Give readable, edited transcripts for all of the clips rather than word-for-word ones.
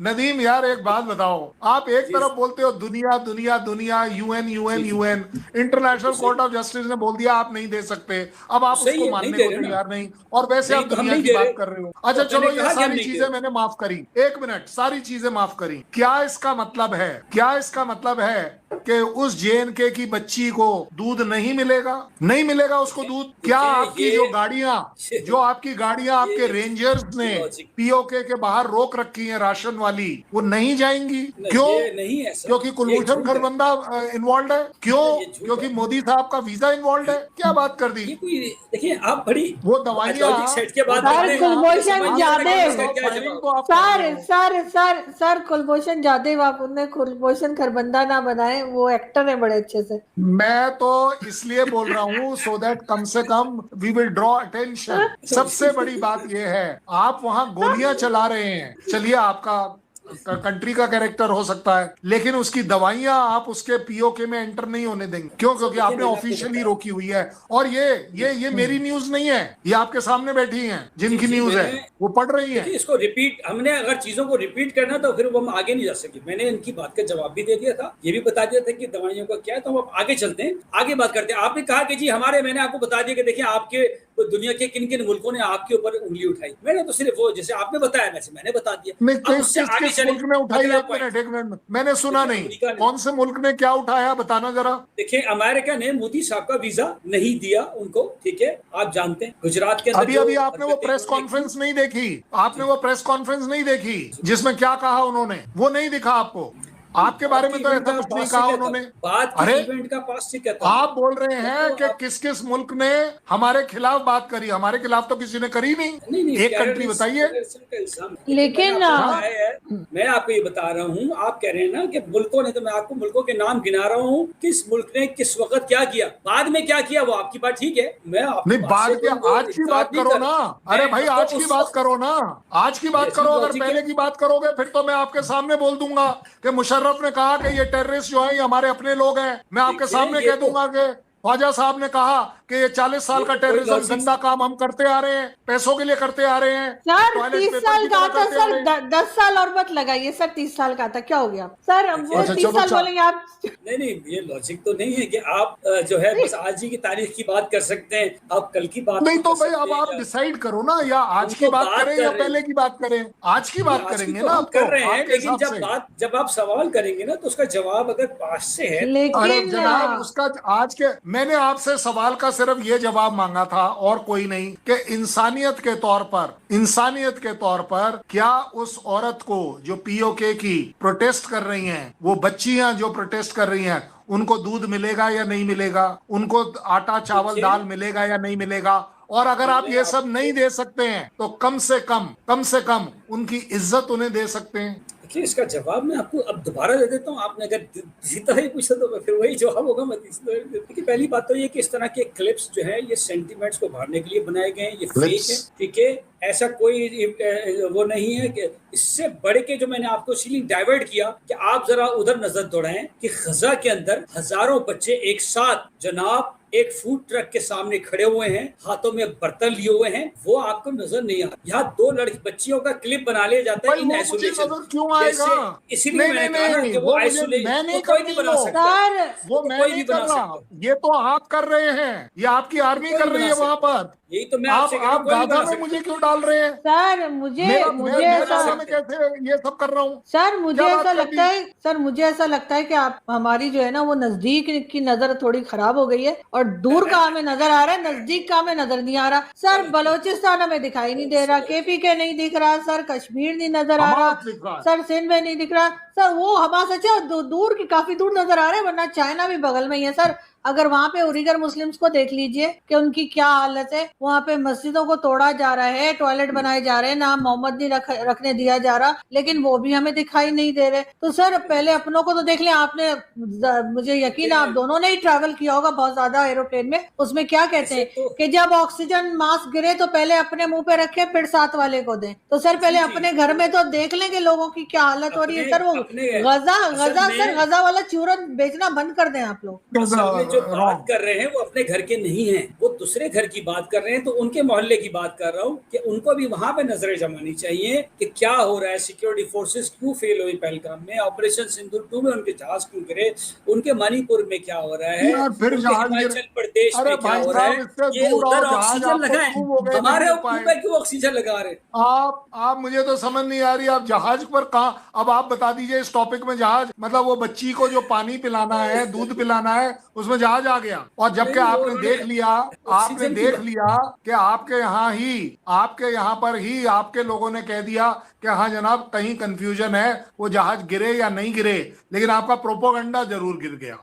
नदीम यार एक बात बताओ, आप एक तरफ बोलते हो दुनिया दुनिया दुनिया, UN UN UN, international court of justice ने बोल दिया आप नहीं दे सकते, अब आप सही उसको है, नहीं मानने दे को रहे ना। तैयार नहीं, और वैसे नहीं आप तो हम दुनिया नहीं की दे रहे, बात कर रहे हो। अच्छा तो चलो, मैंने ये कहा कि हम सारी नहीं दे चीजें रहे। मैंने माफ करी, एक मिनट, सारी चीजें माफ करी। क्या इसका मतलब है, क्या इसका मतलब है कि उस जेएनके की बच्ची को दूध नहीं मिलेगा, नहीं मिलेगा उसको दूध? क्या आपकी जो गाड़ियां, जो आपकी गाड़ियां आपके ये रेंजर्स ने लॉजिक पीओके के बाहर रोक रखी हैं राशन वाली, वो नहीं जाएंगी? नहीं, क्यों? ये नहीं है ऐसा, क्योंकि ये कुलभूषण झूठ है। खरबंदा इन्वॉल्व है? क्यों? नहीं, ये झूठ क्योंकि है। मोदी साहब का वीजा इन्वॉल्व है? क्या बात कर दी? ये कोई, देखिए आप बड़ी वो दवाइयां, लॉजिक सेट के वो बाद सर बोलते हैं, दवाइयां, मुझे कुलभूषण समझ नहीं आता कि इसका जादेव, क्या फायरिंग जवाब। तो आप कर रहे सर हो। सर सर सर कुलभूषण जादेव, आप उन्हें कुलभूषण खरबंदा ना बनाए, वो एक्टर है बड़े अच्छे से। मैं तो इसलिए बोल रहा हूं सो दैट कम से कम वी विल ड्रॉ अटेंशन। सबसे बड़ी बात यह है, आप वहां गोलियां चला रहे हैं, चलिए आपका कंट्री का कैरेक्टर हो सकता है, लेकिन उसकी दवाइयां आप उसके पीओके में एंटर नहीं होने देंगे। क्यों? क्योंकि देखिए, आपने मैंने आपको ऑफिशियली बताया। रोकी हुई है। और ये मेरी न्यूज नहीं है, ये आपके सामने बैठी हैं जी जिनकी जी, न्यूज है, मैंने, वो पढ़ रही हैं। देखिए इसको रिपीट, हमने अगर चीजों को रिपीट करना तो फिर वो हम आगे नहीं जा सके। मैंने इनकी बात का जवाब भी दे दिया था, ये भी बता दिया था कि दवाइयों का क्या है। तो हम अब आगे चलते हैं, आगे बात करते हैं। आपने कहा कि जी हमारे, मैंने आपको बता दिया कि देखिए आपके दुनिया के किन किन मुल्कों ने आपके ऊपर उंगली उठाई। मैंने तो सिर्फ वो जैसे आपने बताया वैसे मैंने बता दिया। नहीं, अब किस उससे किस आगे किस चले, मुल्क ने उठाई? अगला एक पॉइंट। मिनट, मैंने सुना देखिए नहीं। अमेरिका ने, कौन से मुल्क ने क्या उठाया, बताना जरा। देखिए अमेरिका ने मोदी साहब का वीजा नहीं दिया उनको, ठीक है, आप जानते हैं गुजरात के अंदर अभी जो अभी आपने वो हरकतें प्रेस उन्होंने की। कॉन्फ्रेंस नहीं देखी? आपने वो प्रेस कॉन्फ्रेंस नहीं देखी जिसमें क्या कहा उन्होंने? वो नहीं दिखा आपको? आपके बात बारे की में तो इवेंट ऐसा का कुछ नहीं पास से कहा कहता उन्होंने। हूँ, बात की अरे, इवेंट का पास से कहता हूँ। आप बोल रहे वो हैं तो कि आप, किस किस मुल्क ने हमारे खिलाफ बात करी? हमारे खिलाफ तो किसी ने करी नहीं। नहीं एक कंट्री बताइए। टेररिज्म का इल्जाम है। देखिए, लेकिन मैंने आपको हाँ, बताया है, मैं आपको ये बता रहा हूँ, आप कह रहे हैं ना कि मुल्कों ने, तो मैं आपको मुल्कों के नाम गिना रहा हूँ, किस मुल्क ने किस वक्त क्या किया, बाद में क्या किया, वो आपकी बात ठीक है, मैं आपकी नहीं, बात से बाद के कोई वो आज की इनकार बात नहीं करो कर, ना। अरे मैं भाई, तो आज की उस बात वक्त, करो ना। आज की ये बात करो। अजीब अगर लॉजिक है। पहले की बात करोगे फिर तो मैं आपके सामने बोल दूंगा कि मुशर्रफ ने कहा कि ये टेररिस्ट जो है ये हमारे अपने लोग हैं। मैं आपके देखिए सामने ये कह तो, दूंगा कि ख्वाजा साहब ने कहा कि ये 40 साल ये का तो कोई टेररिज्म लॉजिक, गंदा काम हम करते आ रहे हैं, पैसों के लिए करते आ रहे हैं, सर टॉयलेट 30 पेपर साल की का तरह था करते आ सर, रहे हैं। 10 साल और मत लगाइए सर, 30 साल का था, क्या हो गया सर? अब देखिए, वो अच्छा 30 चलो, साल बोलेंगे आप? नहीं नहीं, ये लॉजिक तो नहीं है कि आप जो है बस आज ही की तारीख की बात कर सकते हैं, आप कल की बात नहीं नहीं तो कर भाई, सकते अब हैं, आप या डिसाइड करो ना, या हम आज की तो बात बात करें या कर रहे हैं। पहले की बात करें? आज की नहीं, बात आज की करेंगे तो ना, हम अब तो कर रहे हैं, आपके लेकिन हिसाब से। जब आप सवाल करेंगे ना तो उसका जवाब अगर पास से है। अरे लेकिन जनाब, उसका आज के, मैंने आपसे सवाल का सिर्फ ये जवाब मांगा था और कोई नहीं, कि इंसानियत के तौर पर, इंसानियत के तौर पर क्या उस औरत को जो पीओके की प्रोटेस्ट कर रही हैं, वो बच्चियां जो प्रोटेस्ट कर रही हैं, उनको दूध मिलेगा या नहीं मिलेगा? उनको आटा चावल देखिए, दाल मिलेगा या नहीं मिलेगा? और अगर आप मैंने ये सब आपको, नहीं दे सकते हैं तो कम से कम उनकी इज्जत उन्हें दे सकते हैं। देखिए इसका जवाब मैं आपको अब दोबारा दे देता हूँ। आपने अगर इसी तरह ही पूछा तो फिर वही जवाब होगा। मैं इसी तरह देखिए, पहली बात तो ये कि इस तरह के क्लिप्स जो है ये सेंटिमेंट्स को भरने के लिए बनाए गए हैं, ये फेक है, ठीक है, ऐसा कोई वो नहीं है। कि इससे बढ़ के जो मैंने आपको इसीलिए डाइवर्ट किया कि आप जरा उधर नजर दौड़ाएं कि गजा के अंदर हजारों बच्चे एक साथ जनाब एक फूड ट्रक के सामने खड़े हुए हैं, हाथों में बर्तन लिए हुए हैं, वो आपको नजर नहीं आता। यहाँ 2 लड़की बच्चियों का क्लिप बना लिया जाता है भाई इन वो मुझे आइसोलेशन, नजर क्यों आएगा? जैसे इसीलिए नहीं मैंने नहीं कहा ना नहीं, कि वो वो मुझे, आइसोलेशन मैं नहीं वो कोई कर भी रही बना वो। सकता है, सर वो तो मैं कोई नहीं भी कर बना रहा, सकता है, ये तो आप कर रहे हैं, ये आपकी आर्मी कोई कर भी रही बना है वहां सकता है। पर। यही तो मैं आपसे कह रहा हूँ, कोई भी गाधा बना में सकता मुझे है, क्यों डाल रहे हैं? सर मुझे मेरा मुझे मेरे बना ऐसा, गाधा में सकते हैं। कैसे ये सब कर रहा हूँ? सर मुझे क्या ऐसा बात कर लगता दी? है, सर मुझे ऐसा लगता है कि आप, हमारी जो है ना वो नजदीक की नजर थोड़ी खराब हो गई है, और दूर का हमें नजर आ रहा है, नजदीक का हमें नजर नहीं आ रहा। सर बलोचिस्तान हमें दिखाई नहीं दे रहा, केपीके नहीं दिख रहा, सर कश्मीर नहीं नजर आ रहा, हमास दिख रहा है। सर सिंध में नहीं दिख रहा, सर वो हमारा सच है, दूर की काफी दूर नजर आ रहे हैं, वरना चाइना भी बगल में ही है सर। अगर वहां पे उरीगर मुस्लिम्स को देख लीजिए कि उनकी क्या हालत है, वहां पे मस्जिदों को तोड़ा जा रहा है, टॉयलेट बनाए जा रहे हैं, नाम मोहम्मद नहीं रखने दिया जा रहा, लेकिन वो भी हमें दिखाई नहीं दे रहे। तो सर पहले अपनों को तो देख लें। आपने, मुझे यकीन है आप दोनों ने ही ट्रैवल किया होगा बहुत ज्यादा एरोप्लेन में, उसमें क्या कहते ऐसे हैं तो कि जब ऑक्सीजन मास्क गिरे तो पहले अपने मुंह पे रखे फिर साथ वाले को दें। तो सर पहले जी जी, अपने घर में तो देख लें कि लोगों की क्या हालत हो रही है अपने सर। वो अपने गजा असल गजा सर, में गजा वाला चूरन बेचना बंद कर दें आप लोग। गजा असल में जो बात कर रहे हैं वो अपने घर के नहीं हैं, वो दूसरे घर की बात कर रहे हैं। तो उनके मोहल्ले की बात कर रहा हूँ कि उनको भी वहां पे नजरें जमानी चाहिए कि क्या हो रहा है, सिक्योरिटी फोर्सेस क्यों फेल हुई पहलगाम में, ऑपरेशन सिंदूर 2 में उनके जहाज क्यों गिरे, उनके मणिपुर में क्या हो रहा है, फिर हिमाचल प्रदेश में क्या हो रहा है, ये उधर ऑक्सीजन लगाए, हमारे ऊपर क्यों ऑक्सीजन लगा रहे? आप मुझे तो समझ नहीं आ रही, आप जहाज पर कहाँ, अब आप बता दीजिए इस टॉपिक में जहाज, मतलब वो बच्ची को जो पानी पिलाना है, दूध पिलाना है, उसमें जहाज आ गया। और जबकि आपने देख लिया कि आपके यहाँ पर ही आपके लोगों ने कह दिया कि हाँ जनाब कहीं कंफ्यूजन है, वो जहाज गिरे या नहीं गिरे, लेकिन आपका प्रोपोगंडा जरूर गिर गया।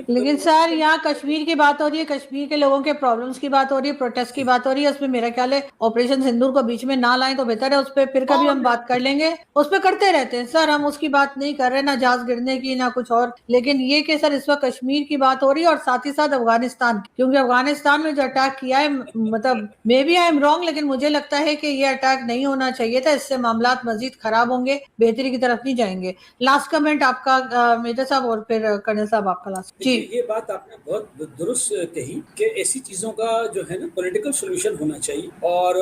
लेकिन सर यहाँ कश्मीर की बात हो रही है, कश्मीर के लोगों के प्रॉब्लम्स की बात हो रही है, प्रोटेस्ट की बात हो रही है, उसमें मेरा ख्याल है ऑपरेशन सिंदूर को बीच में ना लाएं तो बेहतर है। उस पर फिर कभी हम बात कर लेंगे, उस पर करते रहते हैं सर, हम उसकी बात नहीं कर रहे, ना जहाज गिरने की ना कुछ और। लेकिन ये कि सर इस वक्त कश्मीर की बात हो रही है और साथ ही साथ अफगानिस्तान, क्योंकि अफगानिस्तान में जो अटैक किया है, मतलब maybe I am wrong, लेकिन मुझे लगता है कि ये अटैक नहीं होना चाहिए था। इससे मामला मजीद खराब होंगे, बेहतरी की तरफ नहीं जाएंगे। लास्ट कमेंट आपका मेजर साहब और फिर कर्नल साहब आपका लास्ट। जी, ये बात आपने बहुत दुरुस्त कही कि ऐसी चीजों का जो है ना पॉलिटिकल सोल्यूशन होना चाहिए, और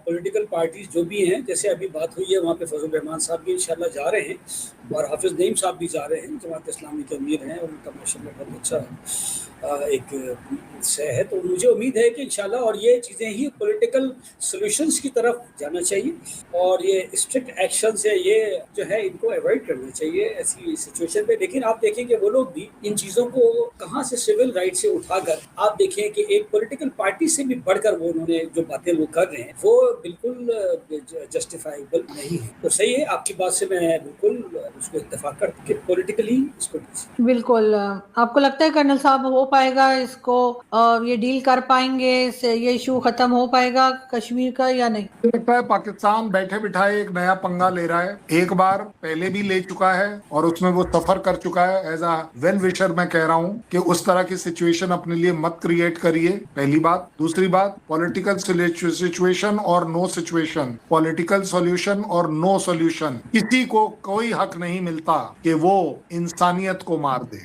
पॉलिटिकल पार्टीज जो भी हैं, जैसे अभी बात हुई है वहाँ पे फजल रहमान साहब भी इंशाल्लाह जा रहे हैं और हाफिज नईम साहब भी जा रहे हैं, जमात इस्लामी के अमीर हैं, और उनका माशाल्लाह बहुत अच्छा एक से है। तो मुझे उम्मीद है कि इंशाल्लाह और ये चीज़ें ही पॉलिटिकल सॉल्यूशंस की तरफ जाना चाहिए, और ये स्ट्रिक्ट एक्शन है ये जो है इनको अवॉइड करना चाहिए ऐसी सिचुएशन पे। लेकिन आप देखें कि वो लोग भी इन चीज़ों को कहाँ से सिविल राइट से उठाकर, आप देखें कि एक पॉलिटिकल पार्टी से भी बढ़कर वो उन्होंने जो बातें वो कर रहे हैं वो बिल्कुल जस्टिफाइबल नहीं है। तो सही है, आपकी बात से मैं बिल्कुल उसको इत्तेफाक करता हूं कि पॉलिटिकली इसको बिल्कुल। आपको लगता है कर्नल साहब हो पाएगा इसको, ये डील कर पाएंगे, ये इशू खत्म हो पाएगा कश्मीर का या नहीं? लगता है पाकिस्तान बैठे बिठाए एक नया पंगा ले रहा है, एक बार पहले भी ले चुका है और उसमें वो सफर कर चुका है। एज अ वेल विशर मैं कह रहा हूँ कि उस तरह की सिचुएशन अपने लिए मत क्रिएट करिए, पहली बात। दूसरी बात, पॉलिटिकल सिचुएशन और नो सिचुएशन, पॉलिटिकल सॉल्यूशन और नो सॉल्यूशन, किसी को कोई हक नहीं मिलता कि वो इंसानियत को मार दे।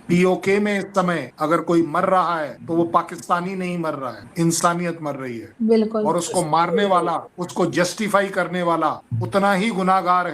पीओके में इस समय अगर कोई मर रहा है तो वो पाकिस्तानी नहीं मर रहा है, इंसानियत मर रही है। बिल्कुल। और उसको मारने वाला, उसको जस्टिफाई करने वाला उतना ही गुनाहगार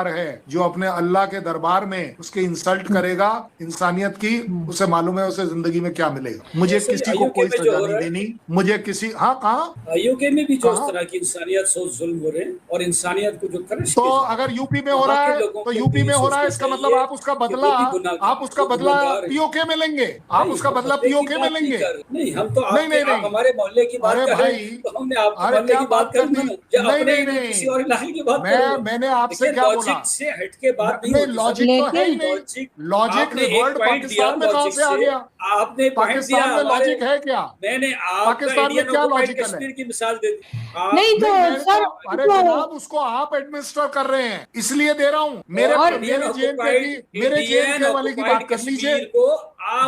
है जो अपने अल्लाह के दरबार में उसके इंसल्ट करेगा इंसानियत की। उसे मालूम है उसे जिंदगी में क्या मिलेगा। मुझे किसी को कोई सजा नहीं देनी, मुझे किसी कहा यूके में भी जो इस तरह की इंसानियत सोच जुल्म हो रहे हैं और इंसानियत को जो कर, तो अगर यूपी में हो रहा है तो यूपी में हो रहा है, इसका मतलब आप उसका बदला पीओके में लेंगे, आप उसका बदला पीओके में लेंगे। नहीं, हम तो नहीं, हमारे मोहल्ले की बात कर रहे हैं, तो हमने आपके मोहल्ले की बात कर दी, नहीं किसी और इलाके की बात कर। मैंने आपसे क्या बोला, लॉजिक से हटके बात नहीं, लॉजिक तो है ही नहीं। लॉजिक रिवर्ड पाकिस्तान में कहां से आ गया? आपने पाकिस्तान में लॉजिक है क्या? मैंने पाकिस्तान में क्या लॉजिक है? कश्मीर की मिसाल दे दी। नहीं तो सर, अरे जनाब उसको आप एडमिनिस्टर कर रहे हैं इसलिए दे रहा हूँ। मेरे जेल वाले की बात कर लीजिए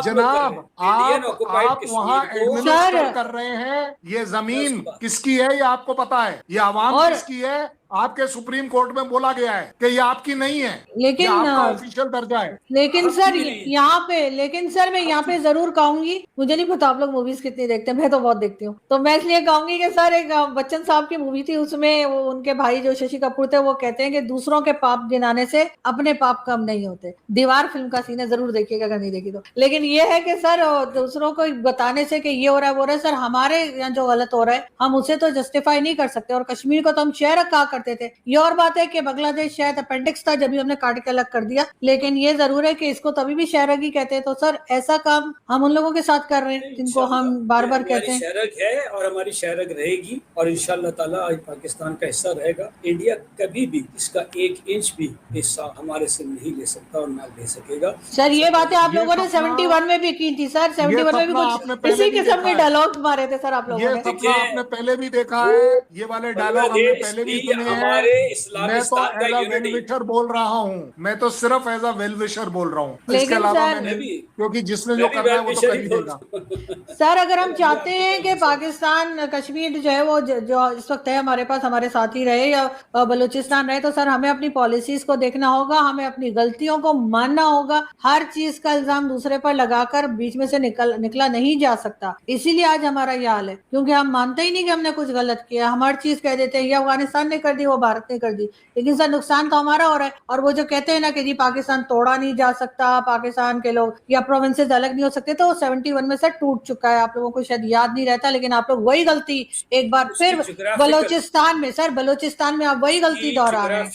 जनाब, आप वहाँ एडमिनिस्टर कर रहे हैं। ये जमीन किसकी है ये आपको पता है, ये आवाम किसकी है? आपके सुप्रीम कोर्ट में बोला गया है कि ये आपकी नहीं है, लेकिन ऑफिशियल दर्जा है। लेकिन सर मैं यहाँ पे जरूर कहूंगी, मुझे नहीं पता आप लोग मूवीज कितनी देखते हैं, मैं तो बहुत देखती हूँ, तो मैं इसलिए कहूंगी कि सर एक बच्चन साहब की मूवी थी, उसमें वो उनके भाई जो शशि कपूर थे वो कहते हैं कि दूसरों के पाप गिनाने से अपने पाप कम नहीं होते। दीवार फिल्म का सीन है, जरूर देखिएगा अगर नहीं देखी तो। लेकिन ये है कि सर दूसरों को बताने से कि ये हो रहा है वो रहा है, सर हमारे यहाँ जो गलत हो रहा है हम उसे तो जस्टिफाई नहीं कर सकते। और कश्मीर को तो हम शेयर कहा करते थे, ये और बात है कि बांग्लादेश शायद अपेंडिक्स था जब भी हमने काट के अलग कर दिया, लेकिन ये जरूर है कि इसको तभी भी शहरगी कहते हैं। तो सर ऐसा काम हम उन लोगों के साथ कर रहे हैं जिनको हम बार बार कहते हैं। शहरग है और हमारी शहरग रहेगी और इंशाअल्लाह ताला पाकिस्तान का हिस्सा रहेगा। इंडिया कभी भी इसका 1 इंच भी हिस्सा हमारे से नहीं ले सकता और ना ले सकेगा। सर ये बातें आप लोगों ने 71 में भी की थी सर, 71 में भी कुछ इसी किस्म के डायलॉग मारे थे सर आप लोगों ने। आपने पहले भी देखा है, ये वाले डायलॉग हमने पहले भी सुने नहीं हमारे है। मैं तो इस्लामिस्तान का as a unity. Well wisher बोल रहा हूँ, मैं तो सिर्फ एज अ वेल विशर बोल रहा हूँ, इसके लेकिन अलावा सर मैं मैं नहीं, भी क्योंकि जिसने जो मैं भी करना है वेल वो तो विशर कर ही ही बोल देगा। रहा हूँ। सर अगर हम मैं भी चाहते आपकी हैं वेल कि विशर। पाकिस्तान कश्मीर जो है वो जो इस वक्त है हमारे पास हमारे साथ ही रहे या बलूचिस्तान रहे, तो सर हमें अपनी पॉलिसीज को देखना होगा, हमें अपनी गलतियों को मानना होगा। हर चीज का इल्जाम दूसरे पर लगाकर बीच में से निकला नहीं जा सकता। इसीलिए आज हमारा ये हाल है, क्योंकि हम मानते ही नहीं कि हमने कुछ गलत किया। हम हर चीज कह देते हैं ये अफगानिस्तान ने कर दी, वो भारत ने कर दी, लेकिन सर नुकसान तो हमारा हो रहा है। और वो जो कहते हैं ना कि जी पाकिस्तान तोड़ा नहीं जा सकता, पाकिस्तान के लोग या प्रोविंसेस अलग नहीं हो सकते, तो 71 में से टूट चुका है। आप लोगों को शायद याद नहीं रहता, लेकिन आप लोग वही गलती एक बार उसकी फिर ज्योग्राफिकल बलोचिस्तान में, सर बलोचिस्तान में आप वही गलती दोहरा रहे हैं।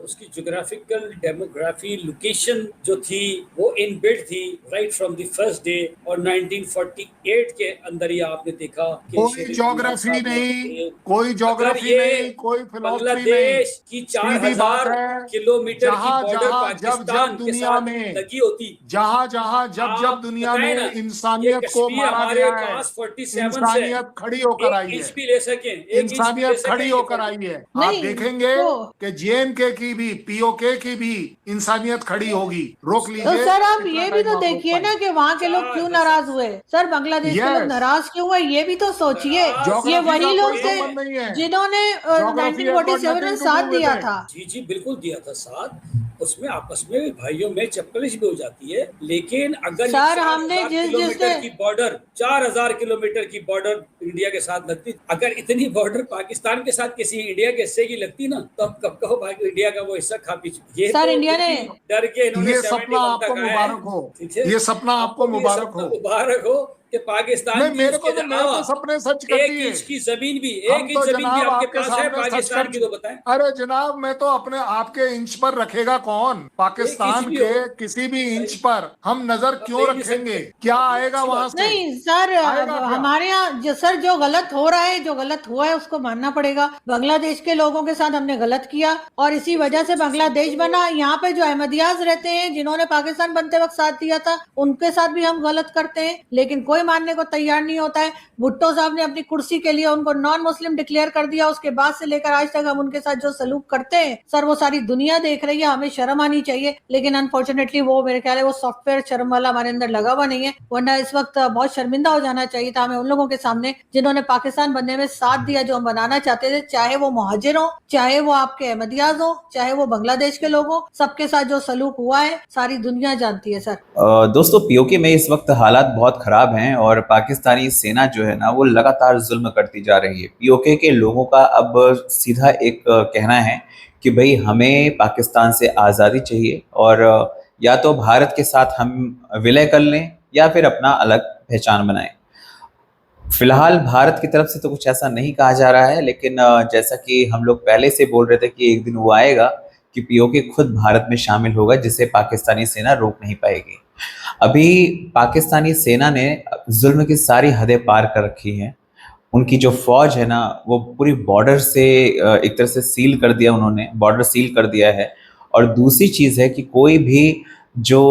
उसकी ज्योग्राफिकल डेमोग्राफी लोकेशन जो थी वो इनबिल्ट थी right from the first day. और 1948 के अंदर ही आपने देखा कि कोई शेर नवाज ज्योग्राफी साहब नहीं, ने, कोई अगर ज्योग्राफी ये नहीं, कोई फिलॉसफी नहीं, बांग्लादेश की सीधी बात 4000 है। किलोमीटर की जहां बॉर्डर जहां जब जब पाकिस्तान के दुनिया साथ में, लगी होती, जहां जहां जब जब आप दुनिया बताएं में ना, ये इंसानियत को कश्मीर मारा हमारे गया है, पास 47 से इंसानियत खड़ी होकर एक आई है, इंच भी ले सकें, एक इंच भी ले इंसानियत सकें खड़ी ये होकर 40। आई है। आप नहीं देखेंगे तो कि जेएनके की भी, पीओके की भी इंसानियत खड़ी होगी। रोक तो लीजिए, सर आप कितना ये भी टाइम तो आप रोक देखिए ना पाएंगे। कि वहां के लोग क्यों नाराज हुए। सर बांग्लादेश के लोग यस, नाराज क्यों हुए, ये भी तो सोचिए। नाराज ये ज्योग्राफी का वही लोग कोई थे संबंध नहीं है। जिन्होंने ज्योग्राफी हैज गॉट 1947 में नथिंग टू डू साथ विद दिया इट। था। जी जी बिल्कुल दिया था साथ। उसमें आपस में भाइयों में चपकलिश भी हो जाती है, लेकिन अगर ये सर हमने 4000 जिस किलोमीटर जिसने की बॉर्डर 4000 किलोमीटर की बॉर्डर इंडिया के साथ लगती, अगर इतनी बॉर्डर पाकिस्तान के साथ किसी इंडिया के हिस्से की लगती ना, तो अब कब कहो भाई इंडिया का वो हिस्सा खा पी चुकी। ये सर तो इंडिया फिर ने भी डर के इन्होंने ये सपना 71 आपको तक आए हैं। मुबारक हो, ठीक है, ये सपना आपको आपको भी ये मुबारक सपना हो। मुबारक हो कि पाकिस्तान नहीं, की उसके मेरे अलावा तो सपने सच कर एक दिए। इंच की जमीन भी, हम एक तो इंच जमीन भी जनाब आपके आपके पास है सामने सच पाकिस्तान कर की, तो बताएं। अरे जनाब, मैं तो अपने आपके इंच पर रखेगा कौन? एक इंच पाकिस्तान भी के हो किसी भी इंच भाई, पर हम नजर आप क्यों ले नहीं रखेंगे? सकते। क्या ये आएगा अच्छी वहां बात से? नहीं सर, आएगा क्या? हमारे यहाँ सर जो गलत हो रहा है, जो गलत हुआ है उसको मानना पड़ेगा। बांग्लादेश के लोगों के साथ हमने गलत किया और इसी वजह से बांग्लादेश बना। यहाँ पे जो अहमदियाज रहते हैं जिन्होंने पाकिस्तान बनते वक्त साथ दिया था, उनके साथ भी हम गलत करते हैं, लेकिन कोई मानने को तैयार नहीं होता है। भुट्टो साहब ने अपनी कुर्सी के लिए उनको नॉन मुस्लिम डिक्लेयर कर दिया, उसके बाद से लेकर आज तक हम उनके साथ जो सलूक करते हैं सर वो सारी दुनिया देख रही है। हमें शर्म आनी चाहिए, लेकिन अनफॉर्चुनेटली वो मेरे ख्याल है वो सॉफ्टवेयर शर्म वाला हमारे अंदर लगा हुआ नहीं है, वरना इस वक्त बहुत शर्मिंदा हो जाना चाहिए था हमें उन लोगों के सामने जिन्होंने पाकिस्तान बनने में साथ दिया जो हम बनाना चाहते थे, चाहे वो मुहाजिर हो, चाहे वो आपके अहमदियाज हो, चाहे वो बांग्लादेश के लोग हो। सबके साथ जो सलूक हुआ है सारी दुनिया जानती है सर। दोस्तों, पीओके में इस वक्त हालात बहुत ख़राब हैं और पाकिस्तानी सेना जो है ना वो लगातार जुल्म करती जा रही है। पीओके के लोगों का अब सीधा एक कहना है कि भाई हमें पाकिस्तान से आज़ादी चाहिए और या तो भारत के साथ हम विलय कर लें या फिर अपना अलग पहचान बनाएं। फिलहाल भारत की तरफ से तो कुछ ऐसा नहीं कहा जा रहा है, लेकिन जैसा कि हम लोग पहले से बोल रहे थे कि एक दिन वो आएगा कि पीओके खुद भारत में शामिल होगा, जिसे पाकिस्तानी सेना रोक नहीं पाएगी। अभी पाकिस्तानी सेना ने जुल्म की सारी हदें पार कर रखी हैं। उनकी जो फौज है ना वो पूरी बॉर्डर से एक तरह से सील कर दिया, उन्होंने बॉर्डर सील कर दिया है। और दूसरी चीज़ है कि कोई भी जो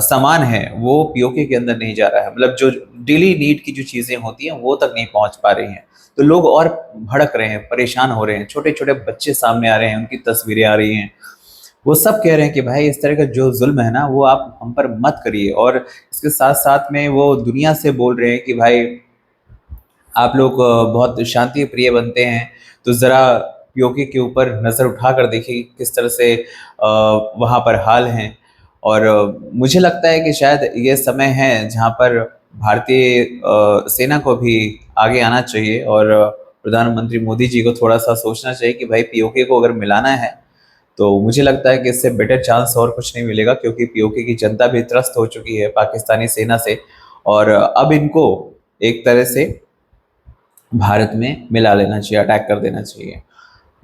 सामान है वो पीओके के अंदर नहीं जा रहा है, मतलब जो डेली नीड की जो चीज़ें होती हैं वो तक नहीं पहुंच पा रही हैं। तो लोग और भड़क रहे हैं, परेशान हो रहे हैं, छोटे छोटे बच्चे सामने आ रहे हैं, उनकी तस्वीरें आ रही हैं। वो सब कह रहे हैं कि भाई इस तरह का जो जुल्म है ना वो आप हम पर मत करिए। और इसके साथ साथ में वो दुनिया से बोल रहे हैं कि भाई आप लोग बहुत शांति प्रिय बनते हैं, तो ज़रा पीओके के ऊपर नज़र उठा कर देखिए किस तरह से वहाँ पर हाल हैं। और मुझे लगता है कि शायद ये समय है जहाँ पर भारतीय सेना को भी आगे आना चाहिए और प्रधानमंत्री मोदी जी को थोड़ा सा सोचना चाहिए कि भाई पीओके को अगर मिलाना है तो मुझे लगता है कि इससे बेटर चांस और कुछ नहीं मिलेगा, क्योंकि पीओके की जनता भी त्रस्त हो चुकी है पाकिस्तानी सेना से और अब इनको एक तरह से भारत में मिला लेना चाहिए, अटैक कर देना चाहिए।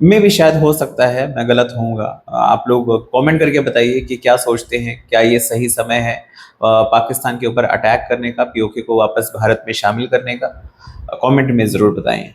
मैं भी शायद हो सकता है मैं गलत होऊंगा। आप लोग कमेंट करके बताइए कि क्या सोचते हैं, क्या ये सही समय है पाकिस्तान के ऊपर अटैक करने का, पीओके को वापस भारत में शामिल करने का? कमेंट में ज़रूर बताएं।